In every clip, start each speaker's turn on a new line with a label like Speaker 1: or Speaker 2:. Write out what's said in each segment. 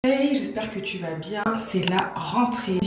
Speaker 1: Hey, j'espère que tu vas bien. C'est la rentrée,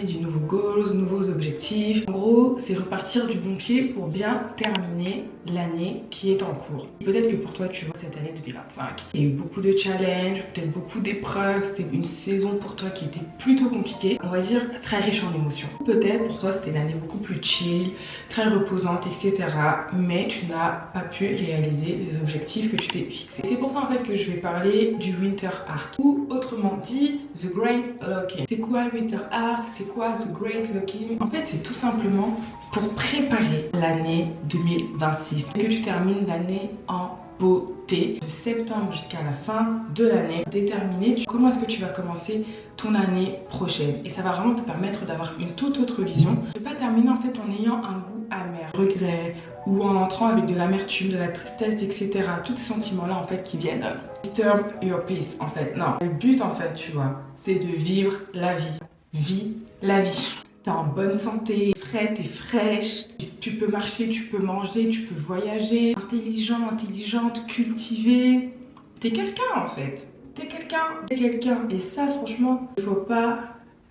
Speaker 1: du nouveau goals, nouveaux objectifs. En gros, c'est repartir du bon pied pour bien terminer l'année qui est en cours. Peut-être que pour toi, tu vois cette année 2025, il y a eu beaucoup de challenges, peut-être beaucoup d'épreuves. C'était une saison pour toi qui était plutôt compliquée. On va dire très riche en émotions. Peut-être pour toi, c'était une année beaucoup plus chill, très reposante, etc. Mais tu n'as pas pu réaliser les objectifs que tu t'es fixés. C'est pour ça en fait que je vais parler du Winter Arc, ou autrement dit, The Great Locking. C'est quoi le Winter Arc? C'est quoi The Great Locking? En fait, c'est tout simplement pour préparer l'année 2026. Que tu termines l'année en beauté, de septembre jusqu'à la fin de l'année, déterminer comment est-ce que tu vas commencer ton année prochaine. Et ça va vraiment te permettre d'avoir une toute autre vision. De ne pas terminer en fait en ayant un goût amer, regret, ou en entrant avec de l'amertume, de la tristesse, etc. Tous ces sentiments-là en fait qui viennent disturb your peace en fait. Non, le but en fait, tu vois, c'est de vivre la vie. Vis la vie. T'es en bonne santé, frais, t'es fraîche, tu peux marcher, tu peux manger, tu peux voyager, intelligent, intelligente, cultivée. T'es quelqu'un en fait. T'es quelqu'un. Et ça, franchement, il faut pas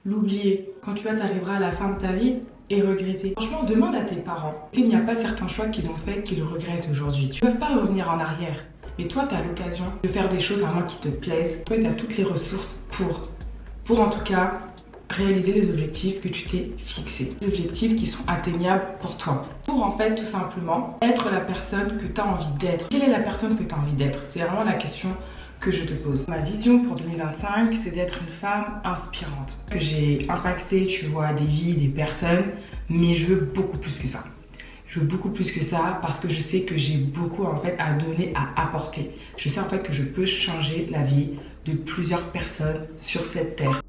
Speaker 1: l'oublier. Quand tu t'arriveras à la fin de ta vie et regretter. Franchement, demande à tes parents. Il n'y a pas certains choix qu'ils ont faits qu'ils regrettent aujourd'hui. Tu ne peux pas revenir en arrière. Mais toi, tu as l'occasion de faire des choses vraiment qui te plaisent. Toi, tu as toutes les ressources pour en tout cas réaliser les objectifs que tu t'es fixés. Des objectifs qui sont atteignables pour toi. Pour en fait tout simplement être la personne que tu as envie d'être. Quelle est la personne que tu as envie d'être? C'est vraiment la question que je te pose. Ma vision pour 2025, c'est d'être une femme inspirante. Que j'ai impacté, tu vois, des vies, des personnes, mais je veux beaucoup plus que ça. Je veux beaucoup plus que ça parce que je sais que j'ai beaucoup en fait à donner, à apporter. Je sais en fait que je peux changer la vie de plusieurs personnes sur cette terre.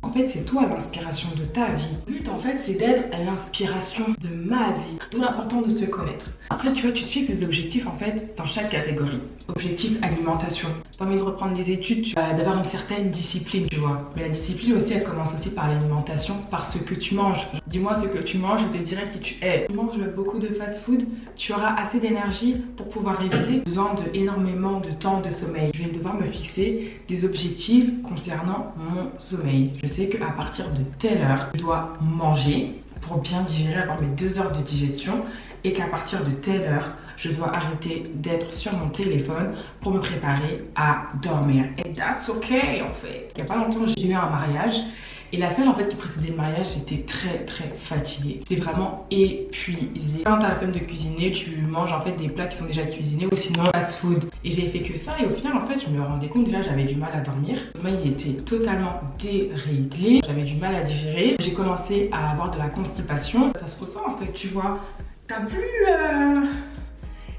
Speaker 1: En fait, c'est toi l'inspiration de ta vie. Le but, en fait, c'est d'être l'inspiration de ma vie. D'où l'important de se connaître. Après, tu vois, tu te fixes des objectifs, en fait, dans chaque catégorie. Objectif alimentation. T'as envie de reprendre les études, d'avoir une certaine discipline, tu vois. Mais la discipline aussi, elle commence aussi par l'alimentation, par ce que tu manges. Dis-moi ce que tu manges, je te dirai qui tu es. Tu manges beaucoup de fast-food, tu auras assez d'énergie pour pouvoir réviser. Besoin d'énormément de temps de sommeil. Je vais devoir me fixer des objectifs concernant mon sommeil. Je sais qu'à partir de telle heure, je dois manger pour bien digérer, avoir mes 2 heures de digestion, et qu'à partir de telle heure, je dois arrêter d'être sur mon téléphone pour me préparer à dormir. Et that's okay en fait. Il n'y a pas longtemps, j'ai eu un mariage. Et la semaine en fait qui précédait le mariage, j'étais très fatiguée. J'étais vraiment épuisée. Quand t'as la flemme de cuisiner, tu manges en fait des plats qui sont déjà cuisinés ou sinon fast food. Et j'ai fait que ça et au final en fait je me rendais compte déjà j'avais du mal à dormir. Le sommeil était totalement déréglé. J'avais du mal à digérer. J'ai commencé à avoir de la constipation. Ça se ressent en fait, tu vois. T'as plus...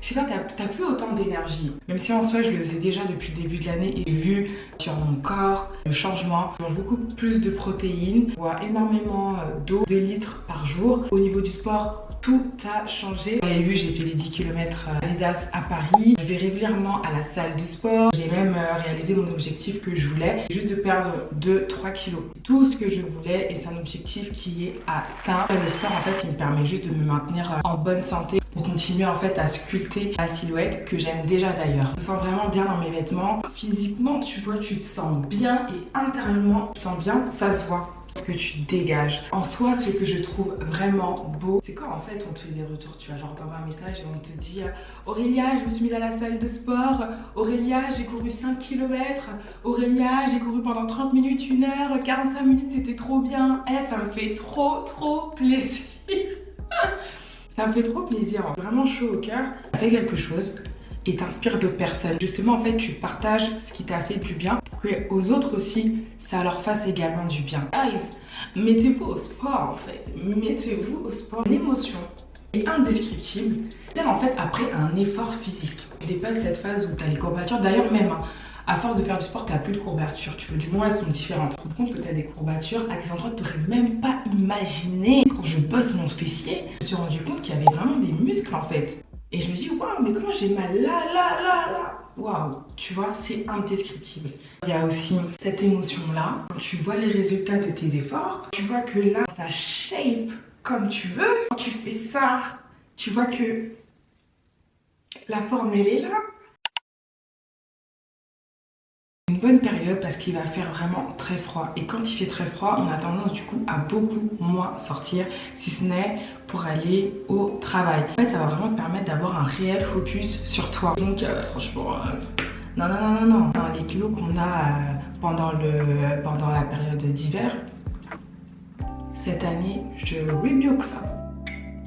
Speaker 1: Je sais pas, t'as plus autant d'énergie. Même si en soi, je le faisais déjà depuis le début de l'année et vu sur mon corps le changement, je mange beaucoup plus de protéines, je bois énormément d'eau, 2 litres par jour. Au niveau du sport, tout a changé. Vous avez vu, j'ai fait les 10 km Adidas à Paris. Je vais régulièrement à la salle de sport. J'ai même réalisé mon objectif que je voulais, juste de perdre 2-3 kilos. Tout ce que je voulais et c'est un objectif qui est atteint. Le sport, en fait, il me permet juste de me maintenir en bonne santé pour continuer en fait à sculpter la silhouette que j'aime déjà d'ailleurs. Je me sens vraiment bien dans mes vêtements. Physiquement, tu vois, tu te sens bien et intérieurement, tu te sens bien, ça se voit. Ce que tu dégages. En soi, ce que je trouve vraiment beau, c'est quand en fait on te fait des retours, tu vois, genre t'envoies un message et on te dit Aurélia, je me suis mise à la salle de sport, Aurélia, j'ai couru 5 km, Aurélia, j'ai couru pendant 30 minutes, 1 heure, 45 minutes, c'était trop bien. Ça me fait trop plaisir. Ça me fait trop plaisir, vraiment chaud au cœur. Fais quelque chose et t'inspires d'autres personnes. Justement, en fait, tu partages ce qui t'a fait du bien pour que aux autres aussi, ça leur fasse également du bien. Guys, mettez-vous au sport, en fait. Mettez-vous au sport. L'émotion est indescriptible. C'est en fait après un effort physique. Tu dépasses cette phase où tu as les courbatures. D'ailleurs, même, à force de faire du sport, tu n'as plus de courbatures. Tu veux, du moins, elles sont différentes. Tu te rends compte que tu as des courbatures à des endroits que tu n'aurais même pas imaginé. Quand je bosse mon fessier, je me suis rendu compte qu'il y avait vraiment des muscles, en fait. Et je me dis, waouh, mais comment j'ai mal là. Waouh, tu vois, c'est indescriptible. Il y a aussi cette émotion-là. Quand tu vois les résultats de tes efforts, tu vois que là, ça shape comme tu veux. Quand tu fais ça, tu vois que la forme, elle est là. bonne période parce qu'il va faire vraiment très froid. Et quand il fait très froid, on a tendance du coup à beaucoup moins sortir, si ce n'est pour aller au travail. En fait, ça va vraiment te permettre d'avoir un réel focus sur toi. Donc franchement, non, non, non, non, non. Dans les kilos qu'on a pendant la période d'hiver, cette année, je rebuke ça.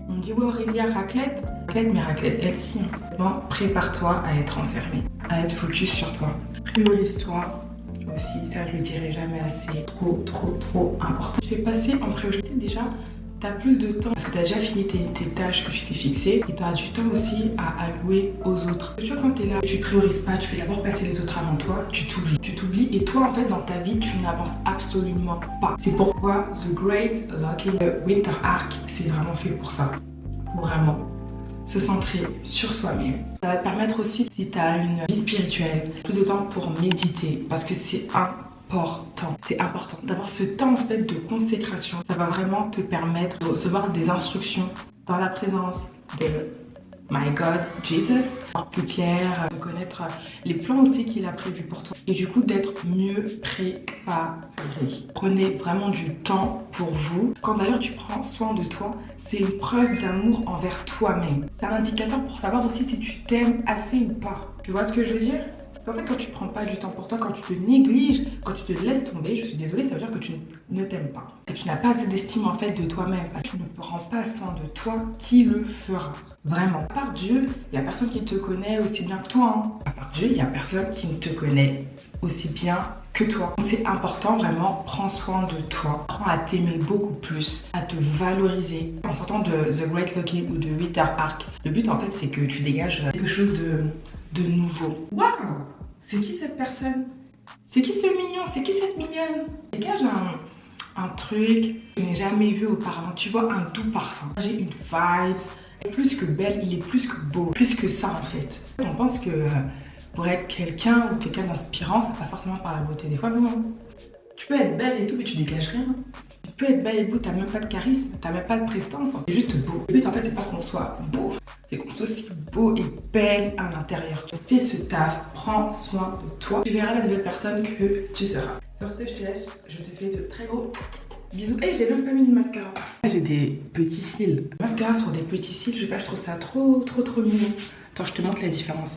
Speaker 1: On me dit, ouais Aurélia, raclette. Raclette, mais raclette, elle si. Bon, prépare-toi à être enfermée, à être focus sur toi. Priorise-toi aussi, ça je le dirai jamais assez. Trop, trop, trop important. Tu fais passer en priorité déjà, tu as plus de temps parce que tu as déjà fini tes tâches que tu t'es fixées et tu as du temps aussi à allouer aux autres. Tu vois, quand tu es là, tu priorises pas, tu fais d'abord passer les autres avant toi, tu t'oublies. Tu t'oublies et toi, en fait, dans ta vie, tu n'avances absolument pas. C'est pourquoi The Great Lucky Winter Arc, c'est vraiment fait pour ça. Pour vraiment se centrer sur soi-même. Ça va te permettre aussi, si tu as une vie spirituelle, plus de temps pour méditer parce que c'est important. C'est important d'avoir ce temps en fait de consécration. Ça va vraiment te permettre de recevoir des instructions dans la présence de My God, Jesus, plus clair, de connaître les plans aussi qu'il a prévus pour toi et du coup d'être mieux préparé. Prenez vraiment du temps pour vous. Quand d'ailleurs tu prends soin de toi, c'est une preuve d'amour envers toi-même. C'est un indicateur pour savoir aussi si tu t'aimes assez ou pas. Tu vois ce que je veux dire ? En fait, quand tu prends pas du temps pour toi, quand tu te négliges, quand tu te laisses tomber, je suis désolée, ça veut dire que tu ne t'aimes pas. Et tu n'as pas assez d'estime en fait de toi-même parce que tu ne prends pas soin de toi, qui le fera? Vraiment. À part Dieu, il n'y a personne qui te connaît aussi bien que toi. Hein. À part Dieu, il n'y a personne qui ne te connaît aussi bien que toi. C'est important, vraiment, prends soin de toi. Apprends à t'aimer beaucoup plus, à te valoriser. En sortant de The Great Lucky ou de Winter Arc, le but en fait, c'est que tu dégages quelque chose de nouveau. Waouh! C'est qui cette personne? C'est qui ce mignon? C'est qui cette mignonne? Dégage un truc que je n'ai jamais vu auparavant. Tu vois, un doux parfum. J'ai une vibe. Il est plus que belle, il est plus que beau. Plus que ça en fait. On pense que pour être quelqu'un ou quelqu'un d'inspirant, ça passe forcément par la beauté. Des fois, non. Tu peux être belle et tout, mais tu dégages rien. Tu peux être belle et beau, t'as même pas de charisme, t'as même pas de prestance. C'est juste beau. Le but en fait, c'est pas qu'on soit beau. C'est qu'on soit aussi beau et belle à l'intérieur. Fais ce taf, prends soin de toi. Tu verras la nouvelle personne que tu seras. Sur ce, je te laisse. Je te fais de très gros bisous. Et j'ai même pas mis de mascara. J'ai des petits cils. Mascara sur des petits cils, je sais pas, je trouve ça trop mignon. Attends, je te montre la différence.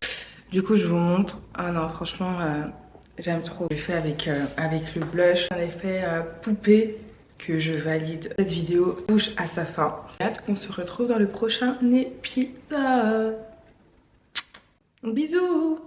Speaker 1: Du coup, je vous montre. Ah non, franchement, j'aime trop. J'ai fait avec le blush, un effet poupée que je valide. Cette vidéo touche à sa fin. J'ai hâte qu'on se retrouve dans le prochain épisode. Bisous.